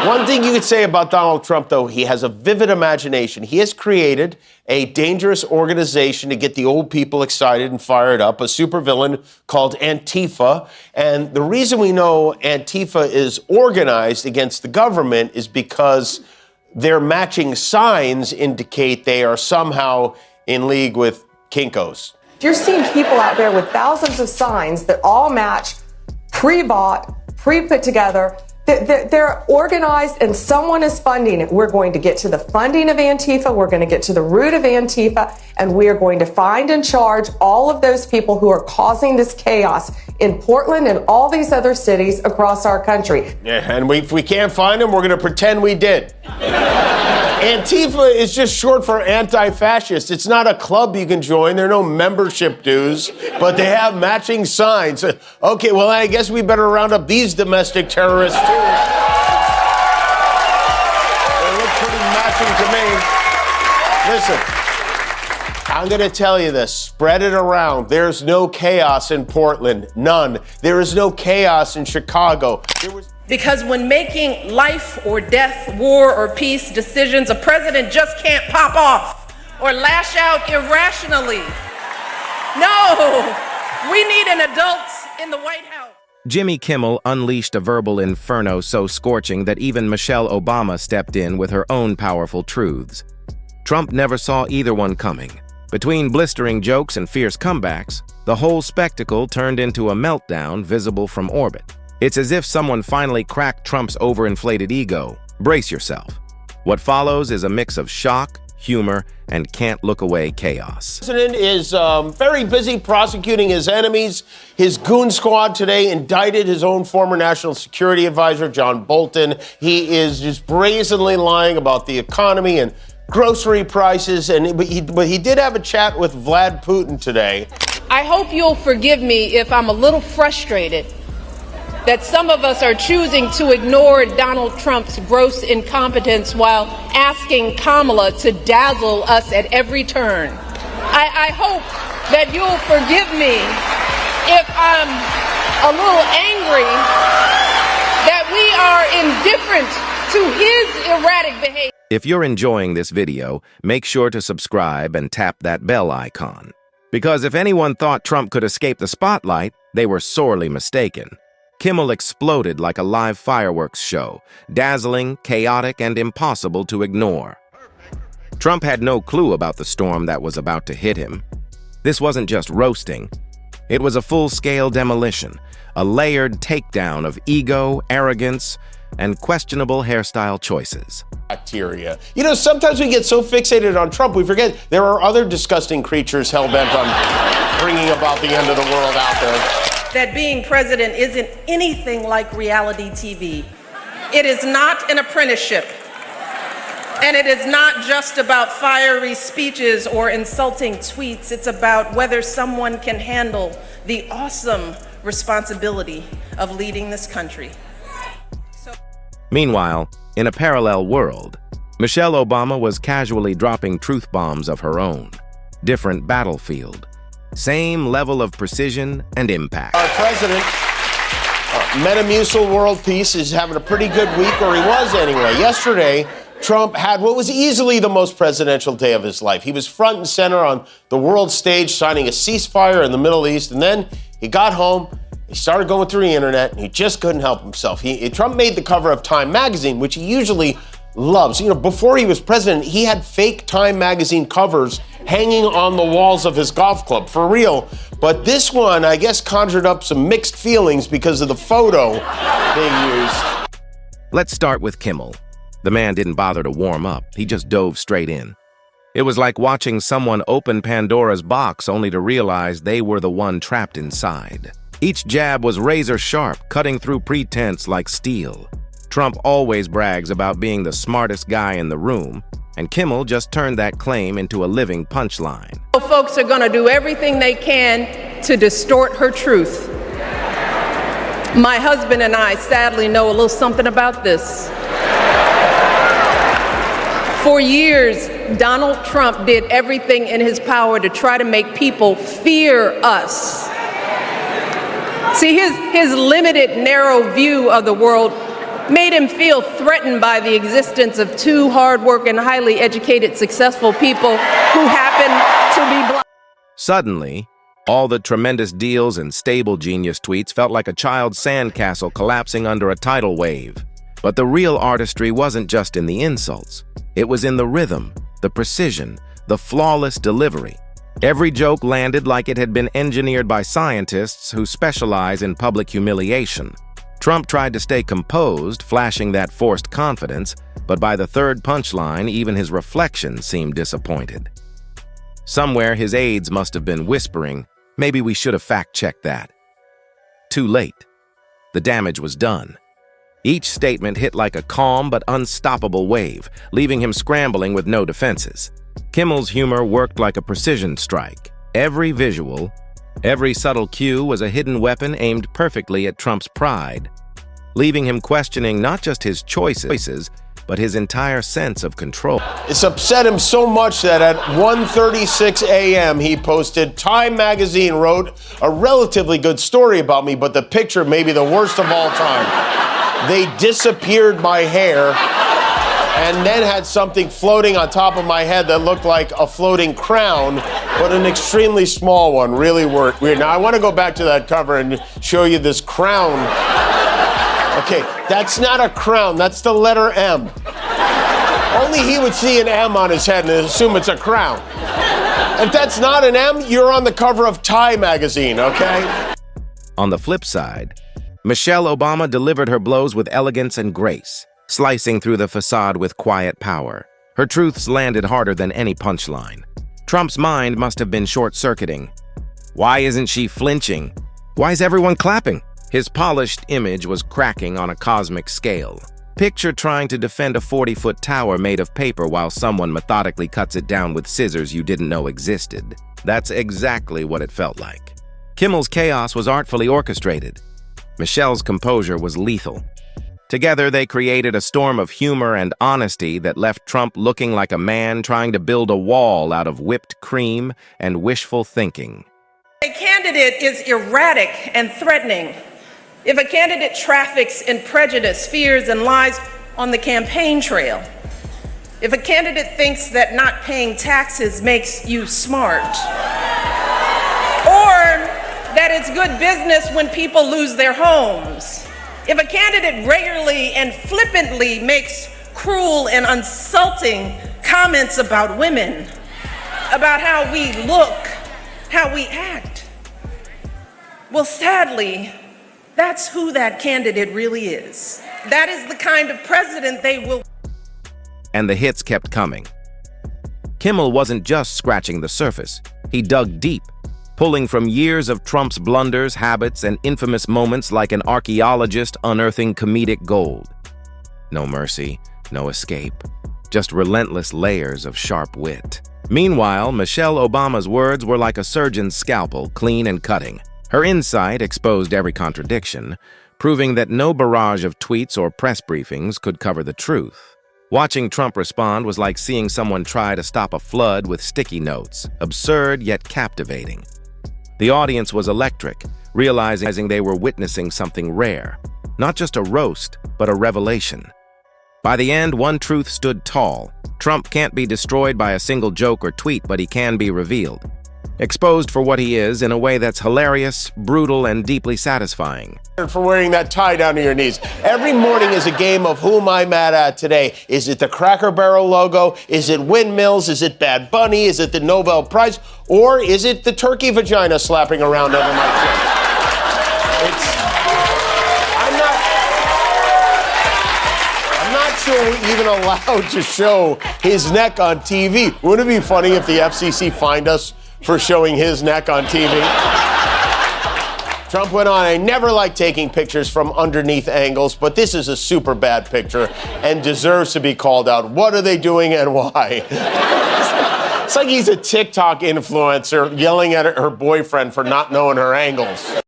One thing you could say about Donald Trump, though, he has a vivid imagination. He has created a dangerous organization to get the old people excited and fired up, a supervillain called Antifa. And the reason we know Antifa is organized against the government is because their matching signs indicate they are somehow in league with Kinkos. You're seeing people out there with thousands of signs that all match, pre-bought, pre-put together. They're organized and someone is funding it. We're going to get to the funding of Antifa. We're going to get to the root of Antifa, and we are going to find and charge all of those people who are causing this chaos in Portland and all these other cities across our country. Yeah, and if we can't find them, we're going to pretend we did. Antifa is just short for anti-fascist. It's not a club you can join. There are no membership dues, but they have matching signs. Okay, well, I guess we better round up these domestic terrorists, too. They look pretty matching to me. Listen, I'm going to tell you this. Spread it around. There's no chaos in Portland. None. There is no chaos in Chicago. Because when making life or death, war or peace decisions, a president just can't pop off or lash out irrationally. No, we need an adult in the White House. Jimmy Kimmel unleashed a verbal inferno so scorching that even Michelle Obama stepped in with her own powerful truths. Trump never saw either one coming. Between blistering jokes and fierce comebacks, the whole spectacle turned into a meltdown visible from orbit. It's as if someone finally cracked Trump's overinflated ego. Brace yourself. What follows is a mix of shock, humor, and can't-look-away chaos. The president is very busy prosecuting his enemies. His goon squad today indicted his own former national security advisor, John Bolton. He is just brazenly lying about the economy and grocery prices, but he did have a chat with Vlad Putin today. I hope you'll forgive me if I'm a little frustrated that some of us are choosing to ignore Donald Trump's gross incompetence while asking Kamala to dazzle us at every turn. I hope that you'll forgive me if I'm a little angry that we are indifferent to his erratic behavior. If you're enjoying this video, make sure to subscribe and tap that bell icon. Because if anyone thought Trump could escape the spotlight, they were sorely mistaken. Kimmel exploded like a live fireworks show, dazzling, chaotic, and impossible to ignore. Trump had no clue about the storm that was about to hit him. This wasn't just roasting. It was a full-scale demolition, a layered takedown of ego, arrogance, and questionable hairstyle choices. Bacteria. You know, sometimes we get so fixated on Trump, we forget there are other disgusting creatures hell-bent on bringing about the end of the world out there. That being president isn't anything like reality TV. It is not an apprenticeship. And it is not just about fiery speeches or insulting tweets. It's about whether someone can handle the awesome responsibility of leading this country. Meanwhile, in a parallel world, Michelle Obama was casually dropping truth bombs of her own. Different battlefield. Same level of precision and impact. Our president, Metamucil World Peace, is having a pretty good week, or he was anyway. Yesterday, Trump had what was easily the most presidential day of his life. He was front and center on the world stage signing a ceasefire in the Middle East, and then he got home, he started going through the internet, and he just couldn't help himself. Trump made the cover of Time magazine, which he usually loves. You know, before he was president, he had fake Time magazine covers hanging on the walls of his golf club, for real. But this one, I guess, conjured up some mixed feelings because of the photo being used. Let's start with Kimmel. The man didn't bother to warm up. He just dove straight in. It was like watching someone open Pandora's box only to realize they were the one trapped inside. Each jab was razor sharp, cutting through pretense like steel. Trump always brags about being the smartest guy in the room, and Kimmel just turned that claim into a living punchline. Folks are going to do everything they can to distort her truth. My husband and I sadly know a little something about this. For years, Donald Trump did everything in his power to try to make people fear us. See, his limited, narrow view of the world made him feel threatened by the existence of two hard-working, highly educated, successful people who happen to be black. Suddenly, all the tremendous deals and stable genius tweets felt like a child's sandcastle collapsing under a tidal wave. But the real artistry wasn't just in the insults. It was in the rhythm, the precision, the flawless delivery. Every joke landed like it had been engineered by scientists who specialize in public humiliation. Trump tried to stay composed, flashing that forced confidence, but by the third punchline, even his reflection seemed disappointed. Somewhere, his aides must have been whispering, "Maybe we should have fact-checked that." Too late. The damage was done. Each statement hit like a calm but unstoppable wave, leaving him scrambling with no defenses. Kimmel's humor worked like a precision strike. Every visual, every subtle cue was a hidden weapon aimed perfectly at Trump's pride, leaving him questioning not just his choices, but his entire sense of control. It's upset him so much that at 1:36 a.m. he posted, "Time magazine wrote a relatively good story about me, but the picture may be the worst of all time. They disappeared my hair and then had something floating on top of my head that looked like a floating crown, but an extremely small one. Really weird." Now, I want to go back to that cover and show you this crown. Okay, that's not a crown, that's the letter M. Only he would see an M on his head and assume it's a crown. If that's not an M, you're on the cover of Time magazine, okay? On the flip side, Michelle Obama delivered her blows with elegance and grace, slicing through the facade with quiet power. Her truths landed harder than any punchline. Trump's mind must have been short-circuiting. Why isn't she flinching? Why is everyone clapping? His polished image was cracking on a cosmic scale. Picture trying to defend a 40-foot tower made of paper while someone methodically cuts it down with scissors you didn't know existed. That's exactly what it felt like. Kimmel's chaos was artfully orchestrated. Michelle's composure was lethal. Together, they created a storm of humor and honesty that left Trump looking like a man trying to build a wall out of whipped cream and wishful thinking. A candidate is erratic and threatening. If a candidate traffics in prejudice, fears, and lies on the campaign trail, if a candidate thinks that not paying taxes makes you smart, or that it's good business when people lose their homes, if a candidate regularly and flippantly makes cruel and insulting comments about women, about how we look, how we act, well, sadly, that's who that candidate really is. That is the kind of president they will. And the hits kept coming. Kimmel wasn't just scratching the surface. He dug deep, pulling from years of Trump's blunders, habits, and infamous moments like an archaeologist unearthing comedic gold. No mercy, no escape, just relentless layers of sharp wit. Meanwhile, Michelle Obama's words were like a surgeon's scalpel, clean and cutting. Her insight exposed every contradiction, proving that no barrage of tweets or press briefings could cover the truth. Watching Trump respond was like seeing someone try to stop a flood with sticky notes, absurd yet captivating. The audience was electric, realizing they were witnessing something rare. Not just a roast, but a revelation. By the end, one truth stood tall. Trump can't be destroyed by a single joke or tweet, but he can be revealed. Exposed for what he is in a way that's hilarious, brutal, and deeply satisfying. For wearing that tie down to your knees. Every morning is a game of who am I mad at today? Is it the Cracker Barrel logo? Is it windmills? Is it Bad Bunny? Is it the Nobel Prize? Or is it the turkey vagina slapping around over my chest? I'm not sure we're even allowed to show his neck on TV. Wouldn't it be funny if the FCC fined us for showing his neck on TV? Trump went on, "I never like taking pictures from underneath angles, but this is a super bad picture and deserves to be called out. What are they doing and why?" It's like he's a TikTok influencer yelling at her boyfriend for not knowing her angles.